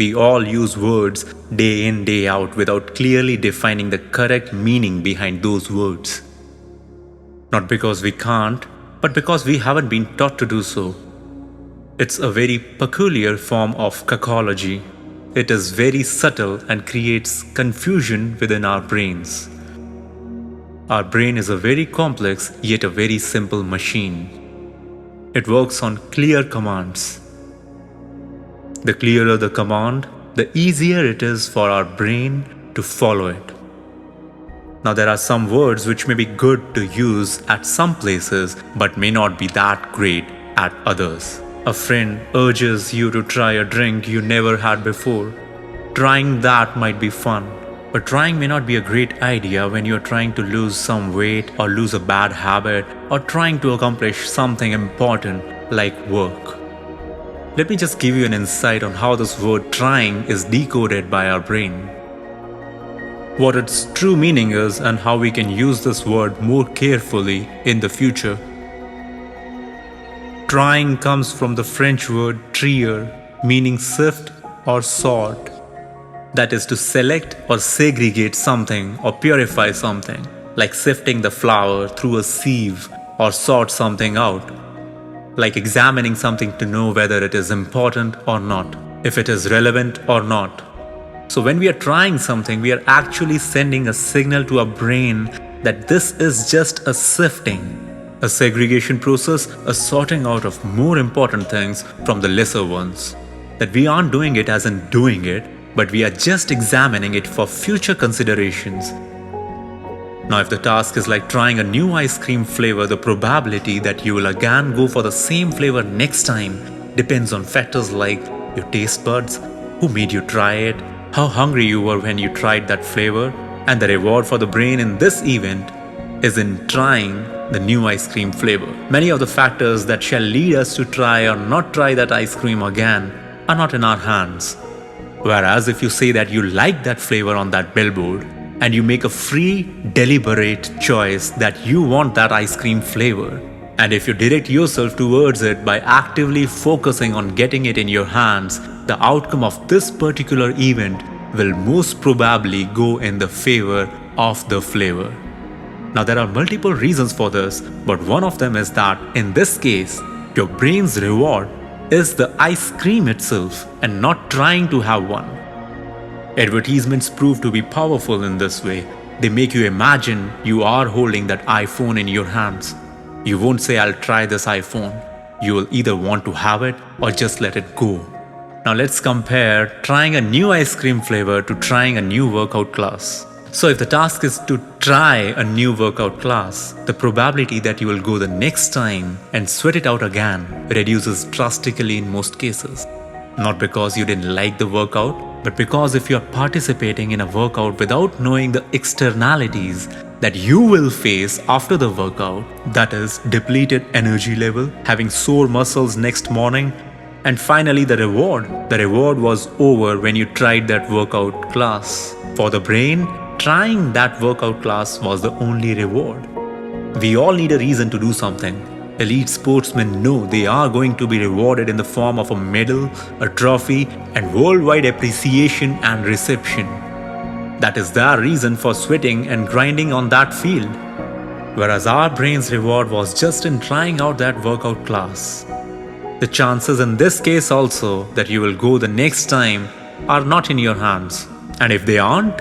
We all use words day in, day out without clearly defining the correct meaning behind those words. Not because we can't, but because we haven't been taught to do so. It's a very peculiar form of cacology. It is very subtle and creates confusion within our brains. Our brain is a very complex yet a very simple machine. It works on clear commands. The clearer the command, the easier it is for our brain to follow it. Now there are some words which may be good to use at some places but may not be that great at others. A friend urges you to try a drink you never had before. Trying that might be fun, but trying may not be a great idea when you're trying to lose some weight or lose a bad habit or trying to accomplish something important like work. Let me just give you an insight on how this word trying is decoded by our brain. What its true meaning is and how we can use this word more carefully in the future. Trying comes from the French word trier, meaning sift or sort. That is to select or segregate something or purify something, like sifting the flour through a sieve or sort something out, like examining something to know whether it is important or not, if it is relevant or not. So when we are trying something, we are actually sending a signal to our brain that this is just a sifting, a segregation process, a sorting out of more important things from the lesser ones. That we aren't doing it as in doing it, but we are just examining it for future considerations. Now, if the task is like trying a new ice cream flavor, the probability that you will again go for the same flavor next time depends on factors like your taste buds, who made you try it, how hungry you were when you tried that flavor, and the reward for the brain in this event is in trying the new ice cream flavor. Many of the factors that shall lead us to try or not try that ice cream again are not in our hands. Whereas if you say that you like that flavor on that billboard and you make a free, deliberate choice that you want that ice cream flavor, and if you direct yourself towards it by actively focusing on getting it in your hands, the outcome of this particular event will most probably go in the favor of the flavor. Now there are multiple reasons for this, but one of them is that in this case, your brain's reward is the ice cream itself and not trying to have one. Advertisements prove to be powerful in this way. They make you imagine you are holding that iPhone in your hands. You won't say, "I'll try this iPhone." You will either want to have it or just let it go. Now let's compare trying a new ice cream flavor to trying a new workout class. So if the task is to try a new workout class, the probability that you will go the next time and sweat it out again reduces drastically in most cases. Not because you didn't like the workout, but because if you are participating in a workout without knowing the externalities that you will face after the workout, that is depleted energy level, having sore muscles next morning, and finally the reward was over when you tried that workout class. For the brain, trying that workout class was the only reward. We all need a reason to do something. Elite sportsmen know they are going to be rewarded in the form of a medal, a trophy, and worldwide appreciation and reception. That is their reason for sweating and grinding on that field. Whereas our brain's reward was just in trying out that workout class. The chances in this case also that you will go the next time are not in your hands. And if they aren't,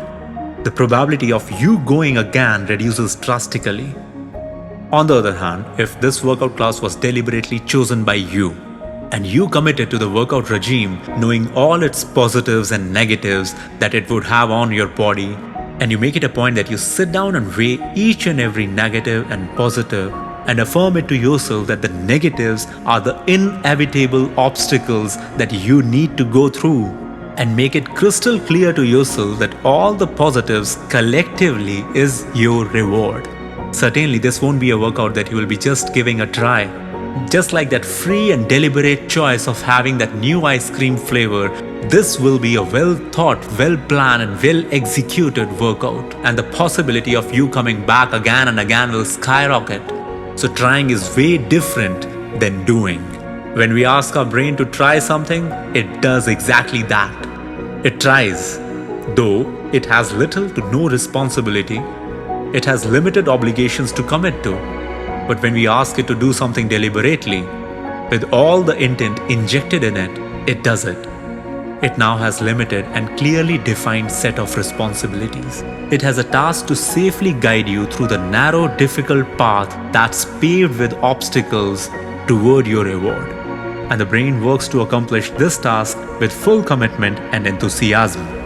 the probability of you going again reduces drastically. On the other hand, if this workout class was deliberately chosen by you, and you committed to the workout regime knowing all its positives and negatives that it would have on your body, and you make it a point that you sit down and weigh each and every negative and positive and affirm it to yourself that the negatives are the inevitable obstacles that you need to go through, and make it crystal clear to yourself that all the positives collectively is your reward. Certainly this won't be a workout that you will be just giving a try. Just like that free and deliberate choice of having that new ice cream flavor, this will be a well thought, well planned and well executed workout, and the possibility of you coming back again and again will skyrocket. So trying is way different than doing. When we ask our brain to try something, it does exactly that. It tries, though it has little to no responsibility. It has limited obligations to commit to. But when we ask it to do something deliberately, with all the intent injected in it, it does it. It now has limited and clearly defined set of responsibilities. It has a task to safely guide you through the narrow, difficult path that's paved with obstacles toward your reward. And the brain works to accomplish this task with full commitment and enthusiasm.